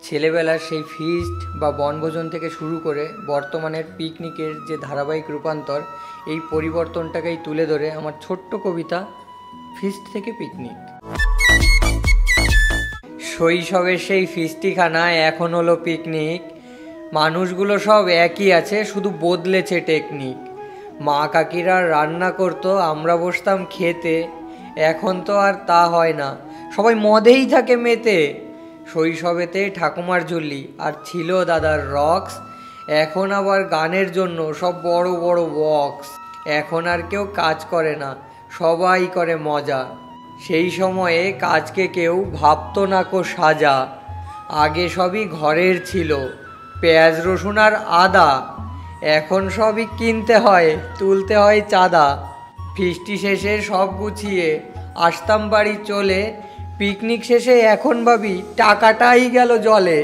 ছেলেবেলার সেই ফিস্ট বা বনভোজন থেকে শুরু করে বর্তমানের পিকনিকের যে ধারাবাহিক রূপান্তর, এই পরিবর্তনটাকেই তুলে ধরে আমার ছোট্ট কবিতা ফিস্ট থেকে পিকনিক। শৈশবের সেই ফিস্টিখানা এখন হলো পিকনিক। মানুষগুলো সব একই আছে, শুধু বদলেছে টেকনিক। মা কাকিরা রান্না করতো, আমরা বসতাম খেতে। এখন তো আর তা হয় না, সবাই মদেই থাকে মেতে। শৈশবেতে ঠাকুমার ঝুলি আর ছিল দাদার রক্স। এখন আবার গানের জন্য সব বড় বড় বক্স। এখন আর কেউ কাজ করে না, সবাই করে মজা। সেই সময়ে কাজকে কেউ ভাবতো না কো সাজা। আগে সবই ঘরের ছিল, পেঁয়াজ রসুন আর আদা। এখন সবই কিনতে হয়, তুলতে হয় চাঁদা। ফিস্টি শেষে সব গুছিয়ে আসতাম বাড়ি চলে। পিকনিক শেষে এখন ভাবি টাকাটাই গেল জলে।